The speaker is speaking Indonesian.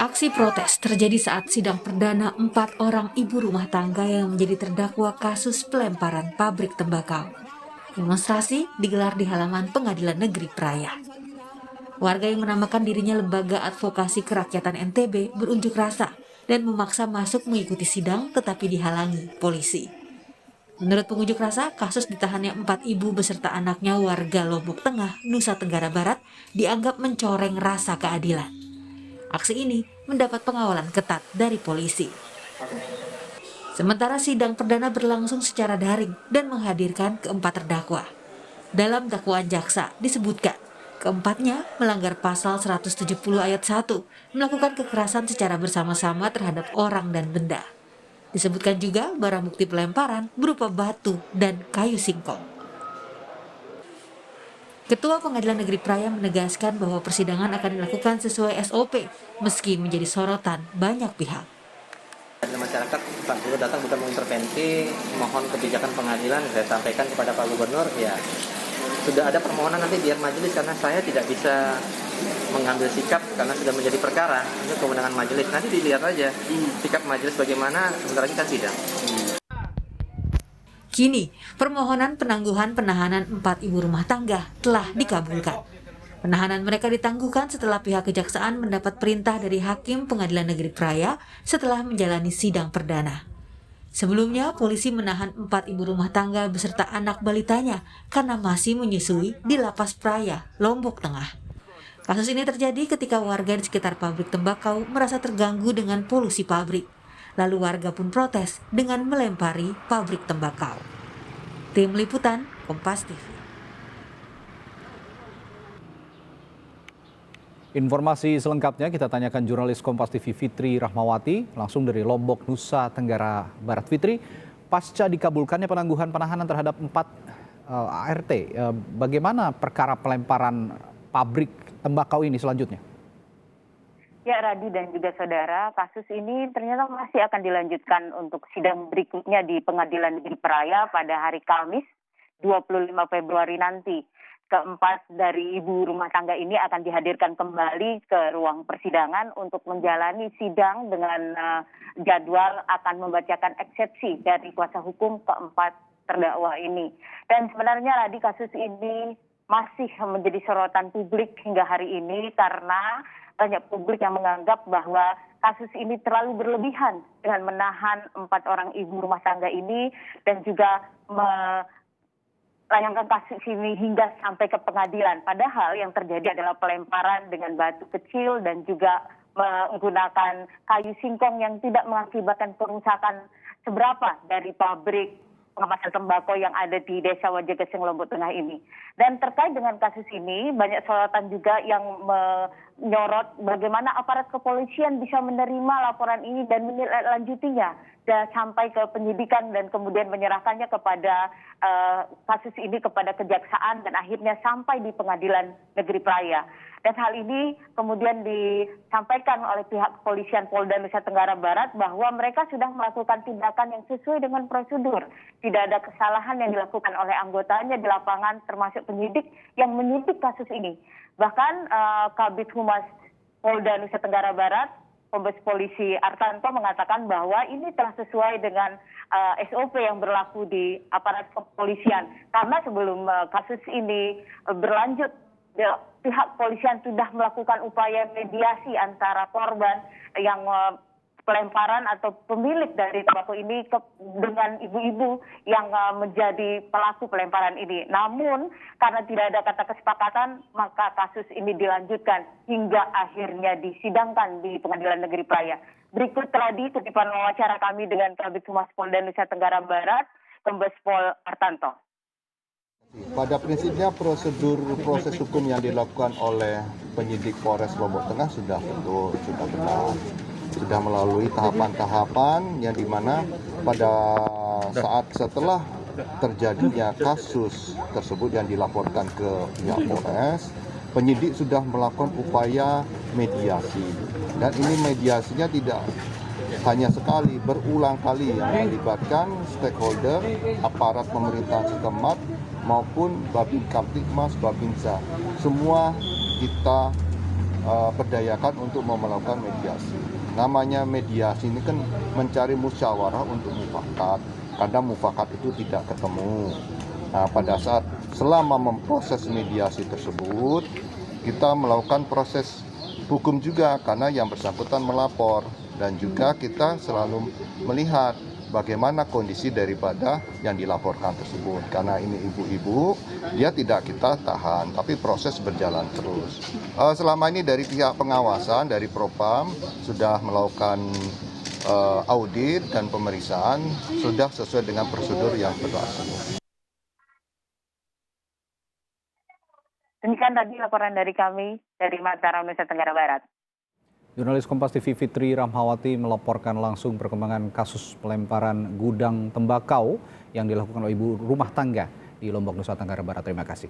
Aksi protes terjadi saat sidang perdana 4 orang ibu rumah tangga yang menjadi terdakwa kasus pelemparan pabrik tembakau. Demonstrasi digelar di halaman Pengadilan Negeri Praia. Warga yang menamakan dirinya Lembaga Advokasi Kerakyatan NTB berunjuk rasa dan memaksa masuk mengikuti sidang tetapi dihalangi polisi. Menurut pengunjuk rasa, kasus ditahannya 4 ibu beserta anaknya warga Lombok Tengah, Nusa Tenggara Barat dianggap mencoreng rasa keadilan. Aksi ini mendapat pengawalan ketat dari polisi. Sementara sidang perdana berlangsung secara daring dan menghadirkan keempat terdakwa. Dalam dakwaan jaksa disebutkan, keempatnya melanggar pasal 170 ayat 1, melakukan kekerasan secara bersama-sama terhadap orang dan benda. Disebutkan juga barang bukti pelemparan berupa batu dan kayu singkong. Ketua Pengadilan Negeri Praia menegaskan bahwa persidangan akan dilakukan sesuai SOP, meski menjadi sorotan banyak pihak. Masyarakat Pak Gubernur datang bukan mengintervensi, mohon kebijakan pengadilan, saya sampaikan kepada Pak Gubernur, ya sudah ada permohonan nanti biar majelis, karena saya tidak bisa mengambil sikap karena sudah menjadi perkara, itu kewenangan majelis, nanti dilihat aja sikap majelis bagaimana, sebentar lagi kan sidang. Kini, permohonan penangguhan penahanan 4 ibu rumah tangga telah dikabulkan. Penahanan mereka ditangguhkan setelah pihak kejaksaan mendapat perintah dari Hakim Pengadilan Negeri Praia setelah menjalani sidang perdana. Sebelumnya, polisi menahan 4 ibu rumah tangga beserta anak balitanya karena masih menyusui di Lapas Praia, Lombok Tengah. Kasus ini terjadi ketika warga di sekitar pabrik tembakau merasa terganggu dengan polusi pabrik. Lalu warga pun protes dengan melempari pabrik tembakau. Tim Liputan, Kompas TV. Informasi selengkapnya kita tanyakan jurnalis Kompas TV Fitri Rahmawati langsung dari Lombok, Nusa Tenggara Barat. Fitri, pasca dikabulkannya penangguhan penahanan terhadap 4 ART, bagaimana perkara pelemparan pabrik tembakau ini selanjutnya? Ya, Radi dan juga saudara, kasus ini ternyata masih akan dilanjutkan untuk sidang berikutnya di Pengadilan Negeri Praia pada hari Kamis 25 Februari nanti. Keempat dari ibu rumah tangga ini akan dihadirkan kembali ke ruang persidangan untuk menjalani sidang dengan jadwal akan membacakan eksepsi dari kuasa hukum keempat terdakwa ini. Dan sebenarnya Radi, kasus ini masih menjadi sorotan publik hingga hari ini karena banyak publik yang menganggap bahwa kasus ini terlalu berlebihan dengan menahan 4 orang ibu rumah tangga ini dan juga melayangkan kasus ini hingga sampai ke pengadilan. Padahal yang terjadi adalah pelemparan dengan batu kecil dan juga menggunakan kayu singkong yang tidak mengakibatkan kerusakan seberapa dari pabrik pengemasan tembakau yang ada di Desa Wajageseng, Lombok Tengah ini. Dan terkait dengan kasus ini, banyak sorotan juga yang menyorot bagaimana aparat kepolisian bisa menerima laporan ini dan menindaklanjutinya dan sampai ke penyidikan dan kemudian menyerahkannya kepada kasus ini kepada kejaksaan dan akhirnya sampai di Pengadilan Negeri Praia. Dan hal ini kemudian disampaikan oleh pihak kepolisian Polda Nusa Tenggara Barat bahwa mereka sudah melakukan tindakan yang sesuai dengan prosedur. Tidak ada kesalahan yang dilakukan oleh anggotanya di lapangan termasuk penyidik yang menyidik kasus ini. Bahkan Kabid Humas Polda Nusa Tenggara Barat, Kombes Polisi Artanto mengatakan bahwa ini telah sesuai dengan SOP yang berlaku di aparat kepolisian. Karena sebelum kasus ini berlanjut, pihak kepolisian sudah melakukan upaya mediasi antara korban yang pelemparan atau pemilik dari tembakau ini dengan ibu-ibu yang menjadi pelaku pelemparan ini. Namun karena tidak ada kata kesepakatan, maka kasus ini dilanjutkan hingga akhirnya disidangkan di Pengadilan Negeri Praia. Berikut tadi kutipan wawancara kami dengan Kabid Humas Polda Nusa Tenggara Barat, Kombes Pol Artanto. Pada prinsipnya proses hukum yang dilakukan oleh penyidik Polres Lombok Tengah sudah betul, sudah benar, sudah melalui tahapan-tahapan yang dimana pada saat setelah terjadinya kasus tersebut yang dilaporkan ke pihak Polres, penyidik sudah melakukan upaya mediasi dan ini mediasinya tidak hanya sekali, berulang kali yang melibatkan stakeholder, aparat pemerintah setempat maupun Babin Kamtibmas, Babinsa. Semua kita berdayakan untuk melakukan mediasi. Namanya mediasi ini kan mencari musyawarah untuk mufakat. Kadang mufakat itu tidak ketemu. Nah, pada saat selama memproses mediasi tersebut, kita melakukan proses hukum juga karena yang bersangkutan melapor, dan juga kita selalu melihat bagaimana kondisi daripada yang dilaporkan tersebut. Karena ini ibu-ibu, dia tidak kita tahan, tapi proses berjalan terus. Selama ini dari pihak pengawasan, dari Propam, sudah melakukan audit dan pemeriksaan, sudah sesuai dengan prosedur yang berlaku. Demikian tadi laporan dari kami dari Mataram, Nusa Tenggara Barat. Jurnalis Kompas TV Fitri Rahmawati melaporkan langsung perkembangan kasus pelemparan gudang tembakau yang dilakukan oleh ibu rumah tangga di Lombok, Nusa Tenggara Barat. Terima kasih.